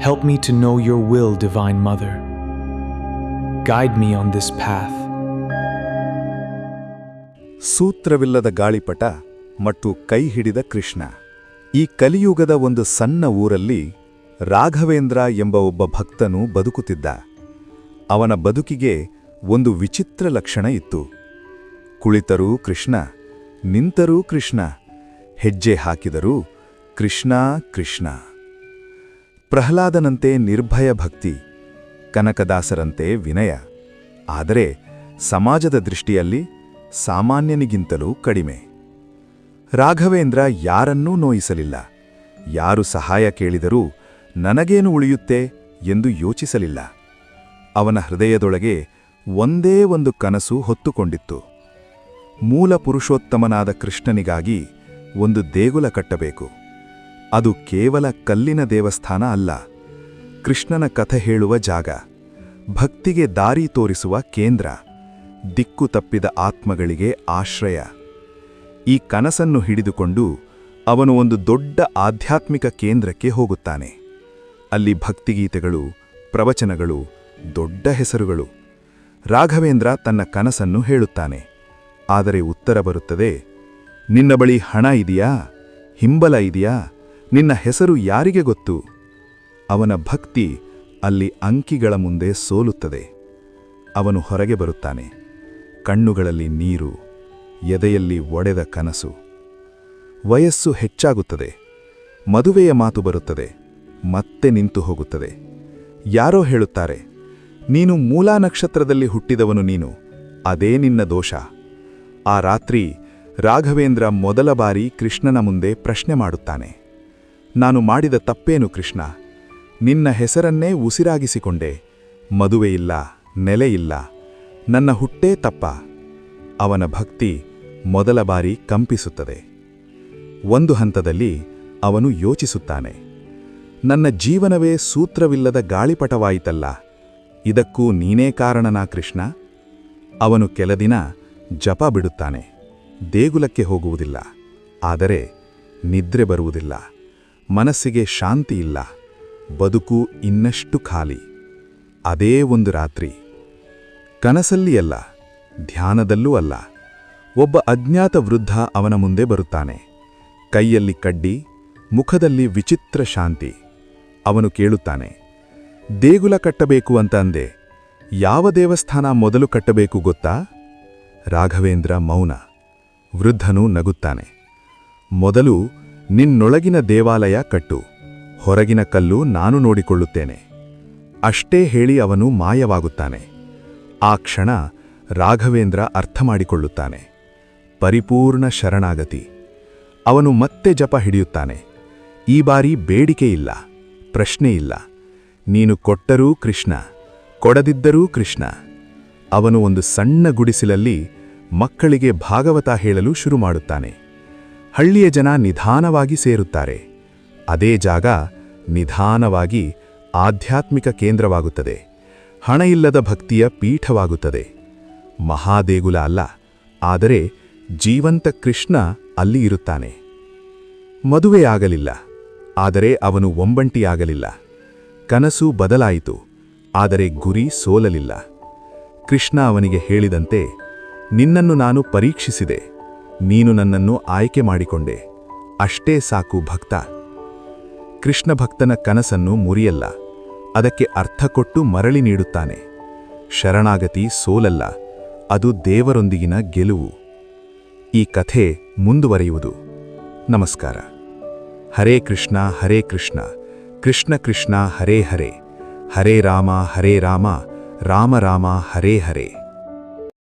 Help me to know your will, Divine Mother. Guide me on this path. ಸೂತ್ರವಿಲ್ಲದ ಗಾಳಿಪಟ ಮತ್ತು ಕೈ ಹಿಡಿದ ಕೃಷ್ಣ. ಈ ಕಲಿಯುಗದ ಒಂದು ಸಣ್ಣ ಊರಲ್ಲಿ ರಾಘವೇಂದ್ರ ಎಂಬ ಒಬ್ಬ ಭಕ್ತನು ಬದುಕುತ್ತಿದ್ದ. ಅವನ ಬದುಕಿಗೆ ಒಂದು ವಿಚಿತ್ರ ಲಕ್ಷಣ ಇತ್ತು. ಕುಳಿತರೂ ಕೃಷ್ಣ, ನಿಂತರೂ ಕೃಷ್ಣ, ಹೆಜ್ಜೆ ಹಾಕಿದರೂ ಕೃಷ್ಣ ಕೃಷ್ಣ. ಪ್ರಹ್ಲಾದನಂತೆ ನಿರ್ಭಯ ಭಕ್ತಿ, ಕನಕದಾಸರಂತೆ ವಿನಯ. ಆದರೆ ಸಮಾಜದ ದೃಷ್ಟಿಯಲ್ಲಿ ಸಾಮಾನ್ಯನಿಗಿಂತಲೂ ಕಡಿಮೆ. ರಾಘವೇಂದ್ರ ಯಾರನ್ನೂ ನೋಯಿಸಲಿಲ್ಲ. ಯಾರು ಸಹಾಯ ಕೇಳಿದರೂ ನನಗೇನು ಉಳಿಯುತ್ತೆ ಎಂದು ಯೋಚಿಸಲಿಲ್ಲ. ಅವನ ಹೃದಯದೊಳಗೆ ಒಂದೇ ಒಂದು ಕನಸು ಹೊತ್ತುಕೊಂಡಿತ್ತು. ಮೂಲ ಪುರುಷೋತ್ತಮನಾದ ಕೃಷ್ಣನಿಗಾಗಿ ಒಂದು ದೇಗುಲ ಕಟ್ಟಬೇಕು. ಅದು ಕೇವಲ ಕಲ್ಲಿನ ದೇವಸ್ಥಾನ ಅಲ್ಲ, ಕೃಷ್ಣನ ಕಥೆ ಹೇಳುವ ಜಾಗ, ಭಕ್ತಿಗೆ ದಾರಿ ತೋರಿಸುವ ಕೇಂದ್ರ, ದಿಕ್ಕು ತಪ್ಪಿದ ಆತ್ಮಗಳಿಗೆ ಆಶ್ರಯ. ಈ ಕನಸನ್ನು ಹಿಡಿದುಕೊಂಡು ಅವನು ಒಂದು ದೊಡ್ಡ ಆಧ್ಯಾತ್ಮಿಕ ಕೇಂದ್ರಕ್ಕೆ ಹೋಗುತ್ತಾನೆ. ಅಲ್ಲಿ ಭಕ್ತಿಗೀತೆಗಳು, ಪ್ರವಚನಗಳು, ದೊಡ್ಡ ಹೆಸರುಗಳು. ರಾಘವೇಂದ್ರ ತನ್ನ ಕನಸನ್ನು ಹೇಳುತ್ತಾನೆ. ಆದರೆ ಉತ್ತರ ಬರುತ್ತದೆ, ನಿನ್ನ ಬಳಿ ಹಣ ಇದೆಯಾ, ಹಿಂಬಲ ಇದೆಯಾ, ನಿನ್ನ ಹೆಸರು ಯಾರಿಗೆ ಗೊತ್ತು? ಅವನ ಭಕ್ತಿ ಅಲ್ಲಿ ಅಂಕಿಗಳ ಮುಂದೆ ಸೋಲುತ್ತದೆ. ಅವನು ಹೊರಗೆ ಬರುತ್ತಾನೆ. ಕಣ್ಣುಗಳಲ್ಲಿ ನೀರು, ಎದೆಯಲ್ಲಿ ಒಡೆದ ಕನಸು. ವಯಸ್ಸು ಹೆಚ್ಚಾಗುತ್ತದೆ. ಮದುವೆಯ ಮಾತು ಬರುತ್ತದೆ. ಮತ್ತೆ ನಿಂತು ಹೋಗುತ್ತದೆ. ಯಾರೋ ಹೇಳುತ್ತಾರೆ, ನೀನು ಮೂಲಾ ನಕ್ಷತ್ರದಲ್ಲಿ ಹುಟ್ಟಿದವನು, ನೀನು, ಅದೇ ನಿನ್ನ ದೋಷ. ಆ ರಾತ್ರಿ ರಾಘವೇಂದ್ರ ಮೊದಲ ಬಾರಿ ಕೃಷ್ಣನ ಮುಂದೆ ಪ್ರಶ್ನೆ ಮಾಡುತ್ತಾನೆ. ನಾನು ಮಾಡಿದ ತಪ್ಪೇನು ಕೃಷ್ಣ? ನಿನ್ನ ಹೆಸರನ್ನೇ ಉಸಿರಾಗಿಸಿಕೊಂಡೆ. ಮದುವೆಯಿಲ್ಲ, ನೆಲೆಯಿಲ್ಲ, ನನ್ನ ಹುಟ್ಟೇ ತಪ್ಪ. ಅವನ ಭಕ್ತಿ ಮೊದಲ ಬಾರಿ ಕಂಪಿಸುತ್ತದೆ. ಒಂದು ಹಂತದಲ್ಲಿ ಅವನು ಯೋಚಿಸುತ್ತಾನೆ, ನನ್ನ ಜೀವನವೇ ಸೂತ್ರವಿಲ್ಲದ ಗಾಳಿಪಟವಾಯಿತಲ್ಲ, ಇದಕ್ಕೂ ನೀನೇ ಕಾರಣನಾ ಕೃಷ್ಣ? ಅವನು ಕೆಲ ದಿನ ಜಪ ಬಿಡುತ್ತಾನೆ. ದೇಗುಲಕ್ಕೆ ಹೋಗುವುದಿಲ್ಲ. ಆದರೆ ನಿದ್ರೆ ಬರುವುದಿಲ್ಲ. ಮನಸ್ಸಿಗೆ ಶಾಂತಿ ಇಲ್ಲ. ಬದುಕು ಇನ್ನಷ್ಟು ಖಾಲಿ. ಅದೇ ಒಂದು ರಾತ್ರಿ, ಕನಸಲ್ಲಿ ಅಲ್ಲ, ಧ್ಯಾನದಲ್ಲೂ ಅಲ್ಲ, ಒಬ್ಬ ಅಜ್ಞಾತ ವೃದ್ಧ ಅವನ ಮುಂದೆ ಬರುತ್ತಾನೆ. ಕೈಯಲ್ಲಿ ಕಡ್ಡಿ, ಮುಖದಲ್ಲಿ ವಿಚಿತ್ರ ಶಾಂತಿ. ಅವನು ಕೇಳುತ್ತಾನೆ, ದೇಗುಲ ಕಟ್ಟಬೇಕು ಅಂತ ಅಂದೆ, ಯಾವ ದೇವಸ್ಥಾನ ಮೊದಲು ಕಟ್ಟಬೇಕು ಗೊತ್ತಾ? ರಾಘವೇಂದ್ರ ಮೌನ. ವೃದ್ಧನು ನಗುತ್ತಾನೆ. ಮೊದಲು ನಿನ್ನೊಳಗಿನ ದೇವಾಲಯ ಕಟ್ಟು, ಹೊರಗಿನ ಕಲ್ಲು ನಾನು ನೋಡಿಕೊಳ್ಳುತ್ತೇನೆ. ಅಷ್ಟೇ ಹೇಳಿ ಅವನು ಮಾಯವಾಗುತ್ತಾನೆ. ಆ ಕ್ಷಣ ರಾಘವೇಂದ್ರ ಅರ್ಥ ಮಾಡಿಕೊಳ್ಳುತ್ತಾನೆ. ಪರಿಪೂರ್ಣ ಶರಣಾಗತಿ. ಅವನು ಮತ್ತೆ ಜಪ ಹಿಡಿಯುತ್ತಾನೆ. ಈ ಬಾರಿ ಬೇಡಿಕೆ ಇಲ್ಲ, ಪ್ರಶ್ನೆ ಇಲ್ಲ. ನೀನು ಕೊಟ್ಟರೂ ಕೃಷ್ಣ, ಕೊಡದಿದ್ದರೂ ಕೃಷ್ಣ. ಅವನು ಒಂದು ಸಣ್ಣ ಗುಡಿಸಿಲಲ್ಲಿ ಮಕ್ಕಳಿಗೆ ಭಾಗವತ ಹೇಳಲು ಶುರು ಮಾಡುತ್ತಾನೆ. ಹಳ್ಳಿಯ ಜನ ನಿಧಾನವಾಗಿ ಸೇರುತ್ತಾರೆ. ಅದೇ ಜಾಗ ನಿಧಾನವಾಗಿ ಆಧ್ಯಾತ್ಮಿಕ ಕೇಂದ್ರವಾಗುತ್ತದೆ. ಹಣ ಇಲ್ಲದ ಭಕ್ತಿಯ ಪೀಠವಾಗುತ್ತದೆ. ಮಹಾದೇಗುಲ ಅಲ್ಲ, ಆದರೆ ಜೀವಂತ ಕೃಷ್ಣ ಅಲ್ಲಿ ಇರುತ್ತಾನೆ. ಮದುವೆಯಾಗಲಿಲ್ಲ, ಆದರೆ ಅವನು ಒಂಬಂಟಿಯಾಗಲಿಲ್ಲ. ಕನಸು ಬದಲಾಯಿತು, ಆದರೆ ಗುರಿ ಸೋಲಲಿಲ್ಲ. ಕೃಷ್ಣ ಅವನಿಗೆ ಹೇಳಿದಂತೆ, ನಿನ್ನನ್ನು ನಾನು ಪರೀಕ್ಷಿಸಿದೆ, ನೀನು ನನ್ನನ್ನು ಆಯ್ಕೆ ಮಾಡಿಕೊಂಡೆ, ಅಷ್ಟೇ ಸಾಕು ಭಕ್ತ. ಕೃಷ್ಣ ಭಕ್ತನ ಕನಸನ್ನು ಮುರಿಯಲ್ಲ, ಅದಕ್ಕೆ ಅರ್ಥ ಕೊಟ್ಟು ಮರಳಿ ನೀಡುತ್ತಾನೆ. ಶರಣಾಗತಿ ಸೋಲಲ್ಲ, ಅದು ದೇವರೊಂದಿಗಿನ ಗೆಲುವು. ಈ ಕಥೆ ಮುಂದುವರಿಯುವುದು. ನಮಸ್ಕಾರ. ಹರೇ ಕೃಷ್ಣ ಹರೇ ಕೃಷ್ಣ, ಕೃಷ್ಣ ಕೃಷ್ಣ ಹರೇ ಹರೇ, ಹರೇ ರಾಮ ರಾಮ ರಾಮ ಹರೇ ಹರೇ.